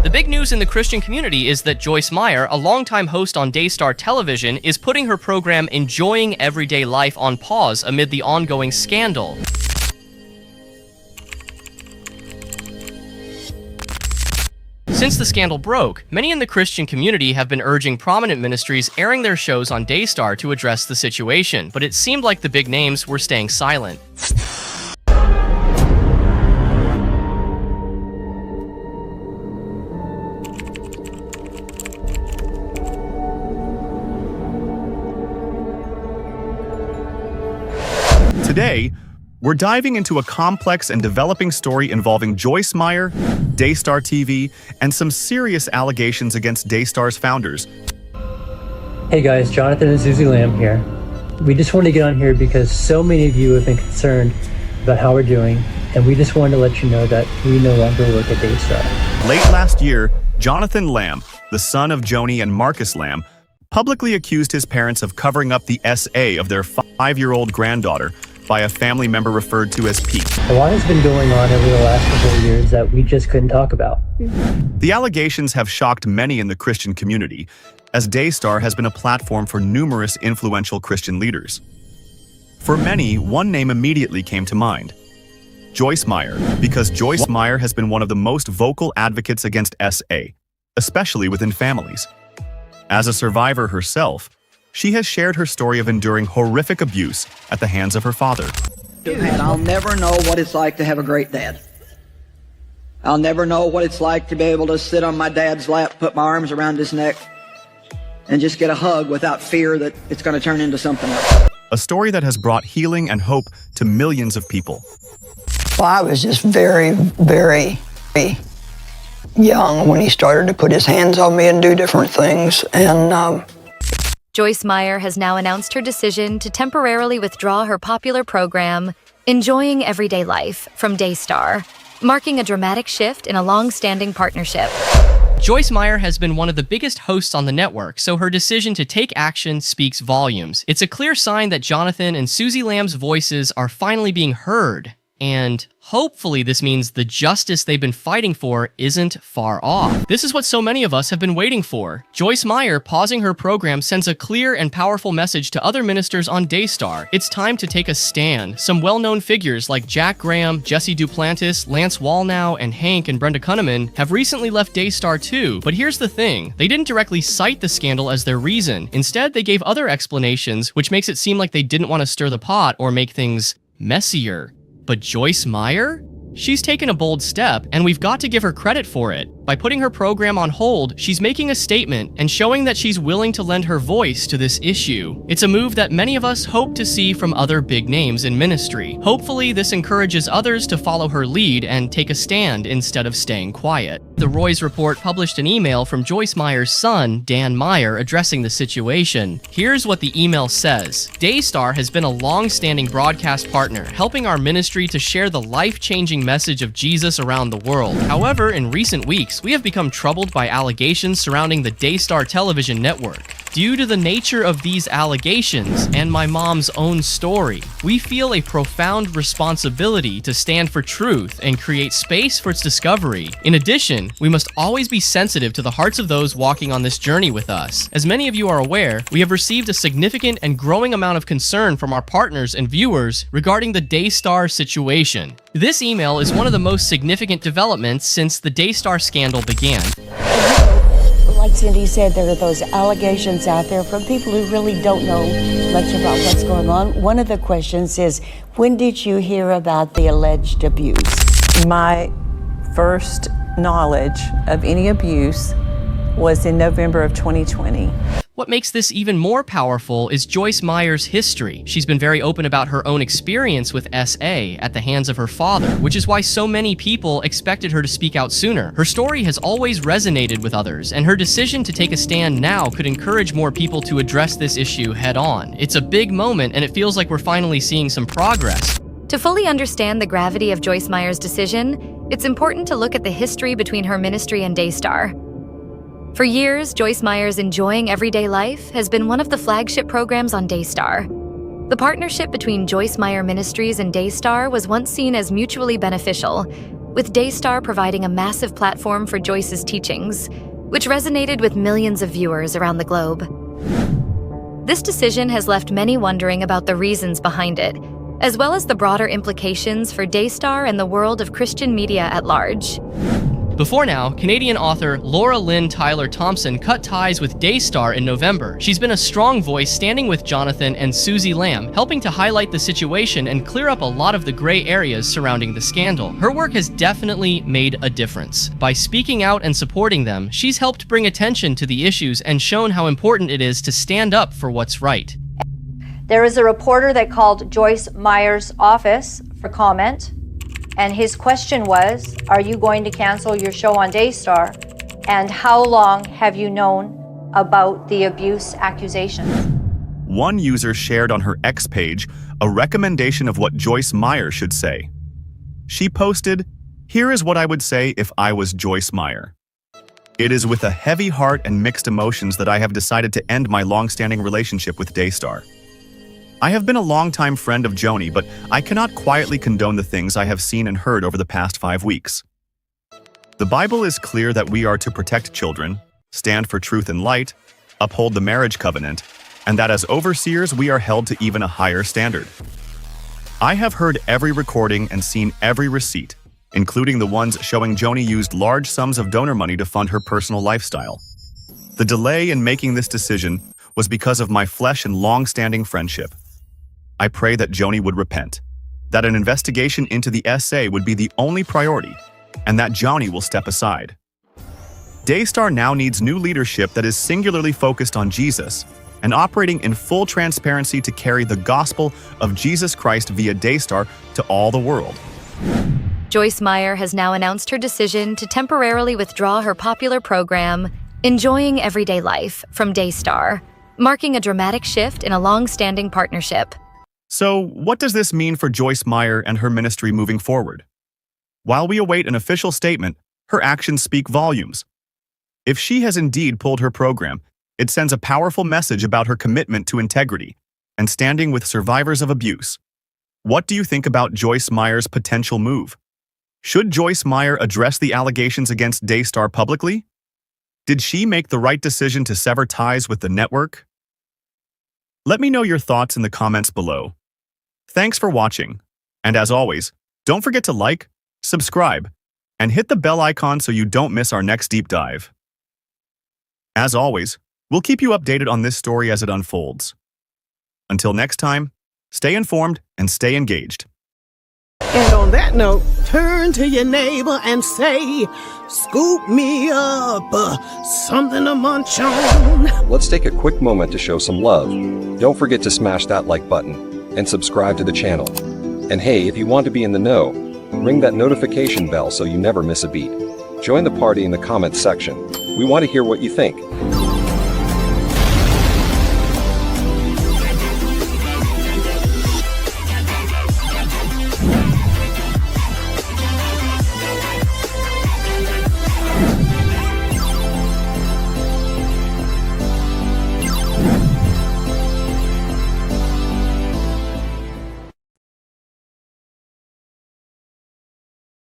The big news in the Christian community is that Joyce Meyer, a longtime host on Daystar Television, is putting her program Enjoying Everyday Life on pause amid the ongoing scandal. Since the scandal broke, many in the Christian community have been urging prominent ministries airing their shows on Daystar to address the situation, but it seemed like the big names were staying silent. Today, we're diving into a complex and developing story involving Joyce Meyer, Daystar TV, and some serious allegations against Daystar's founders. Hey guys, Jonathan and Joni Lamb here. We just wanted to get on here because so many of you have been concerned about how we're doing, and we just wanted to let you know that we no longer work at Daystar. Late last year, Jonathan Lamb, the son of Joni and Marcus Lamb, publicly accused his parents of covering up the SA of their 5-year-old granddaughter by a family member referred to as Pete. A lot has been going on over the last couple of years that we just couldn't talk about. The allegations have shocked many in the Christian community, as Daystar has been a platform for numerous influential Christian leaders. For many, one name immediately came to mind: Joyce Meyer, because Joyce Meyer has been one of the most vocal advocates against SA, especially within families. As a survivor herself, she has shared her story of enduring horrific abuse at the hands of her father. I'll never know what it's like to have a great dad. I'll never know what it's like to be able to sit on my dad's lap, put my arms around his neck, and just get a hug without fear that it's going to turn into something else. A story that has brought healing and hope to millions of people. Well, I was just very, very young when he started to put his hands on me and do different things, and Joyce Meyer has now announced her decision to temporarily withdraw her popular program, Enjoying Everyday Life, from Daystar, marking a dramatic shift in a long-standing partnership. Joyce Meyer has been one of the biggest hosts on the network, so her decision to take action speaks volumes. It's a clear sign that Jonathan and Joni Lamb's voices are finally being heard, and hopefully this means the justice they've been fighting for isn't far off. This is what so many of us have been waiting for. Joyce Meyer pausing her program sends a clear and powerful message to other ministers on Daystar. It's time to take a stand. Some well-known figures like Jack Graham, Jesse Duplantis, Lance Wallnau, and Hank and Brenda Kunneman have recently left Daystar too. But here's the thing, they didn't directly cite the scandal as their reason. Instead, they gave other explanations, which makes it seem like they didn't want to stir the pot or make things messier. But Joyce Meyer? She's taken a bold step, and we've got to give her credit for it. By putting her program on hold, she's making a statement and showing that she's willing to lend her voice to this issue. It's a move that many of us hope to see from other big names in ministry. Hopefully, this encourages others to follow her lead and take a stand instead of staying quiet. The Roy's Report published an email from Joyce Meyer's son, Dan Meyer, addressing the situation. Here's what the email says. Daystar has been a long-standing broadcast partner, helping our ministry to share the life-changing message of Jesus around the world. However, in recent weeks, we have become troubled by allegations surrounding the Daystar Television Network. Due to the nature of these allegations and my mom's own story, we feel a profound responsibility to stand for truth and create space for its discovery. In addition, we must always be sensitive to the hearts of those walking on this journey with us. As many of you are aware, we have received a significant and growing amount of concern from our partners and viewers regarding the Daystar situation. This email is one of the most significant developments since the Daystar scandal began. Like Cindy said, there are those allegations out there from people who really don't know much about what's going on. One of the questions is, when did you hear about the alleged abuse? My first knowledge of any abuse was in November of 2020. What makes this even more powerful is Joyce Meyer's history. She's been very open about her own experience with SA at the hands of her father, which is why so many people expected her to speak out sooner. Her story has always resonated with others, and her decision to take a stand now could encourage more people to address this issue head-on. It's a big moment, and it feels like we're finally seeing some progress. To fully understand the gravity of Joyce Meyer's decision, it's important to look at the history between her ministry and Daystar. For years, Joyce Meyer's Enjoying Everyday Life has been one of the flagship programs on Daystar. The partnership between Joyce Meyer Ministries and Daystar was once seen as mutually beneficial, with Daystar providing a massive platform for Joyce's teachings, which resonated with millions of viewers around the globe. This decision has left many wondering about the reasons behind it, as well as the broader implications for Daystar and the world of Christian media at large. Before now, Canadian author Laura Lynn Tyler Thompson cut ties with Daystar in November. She's been a strong voice standing with Jonathan and Joni Lamb, helping to highlight the situation and clear up a lot of the gray areas surrounding the scandal. Her work has definitely made a difference. By speaking out and supporting them, she's helped bring attention to the issues and shown how important it is to stand up for what's right. There is a reporter that called Joyce Meyer's office for comment. And his question was, are you going to cancel your show on Daystar? And how long have you known about the abuse accusations? One user shared on her X page a recommendation of what Joyce Meyer should say. She posted, "Here is what I would say if I was Joyce Meyer. It is with a heavy heart and mixed emotions that I have decided to end my long-standing relationship with Daystar. I have been a longtime friend of Joni, but I cannot quietly condone the things I have seen and heard over the past 5 weeks. The Bible is clear that we are to protect children, stand for truth and light, uphold the marriage covenant, and that as overseers we are held to even a higher standard. I have heard every recording and seen every receipt, including the ones showing Joni used large sums of donor money to fund her personal lifestyle. The delay in making this decision was because of my flesh and long-standing friendship. I pray that Joni would repent, that an investigation into the SA would be the only priority, and that Joni will step aside. Daystar now needs new leadership that is singularly focused on Jesus and operating in full transparency to carry the gospel of Jesus Christ via Daystar to all the world." Joyce Meyer has now announced her decision to temporarily withdraw her popular program, Enjoying Everyday Life, from Daystar, marking a dramatic shift in a long-standing partnership. So, what does this mean for Joyce Meyer and her ministry moving forward? While we await an official statement, her actions speak volumes. If she has indeed pulled her program, it sends a powerful message about her commitment to integrity and standing with survivors of abuse. What do you think about Joyce Meyer's potential move? Should Joyce Meyer address the allegations against Daystar publicly? Did she make the right decision to sever ties with the network? Let me know your thoughts in the comments below. Thanks for watching, and as always, don't forget to like, subscribe, and hit the bell icon so you don't miss our next deep dive. As always, we'll keep you updated on this story as it unfolds. Until next time, stay informed and stay engaged. And on that note, turn to your neighbor and say, "Scoop me up, something to munch on." Let's take a quick moment to show some love. Don't forget to smash that like button and subscribe to the channel. And hey, if you want to be in the know, ring that notification bell so you never miss a beat. Join the party in the comments section. We want to hear what you think.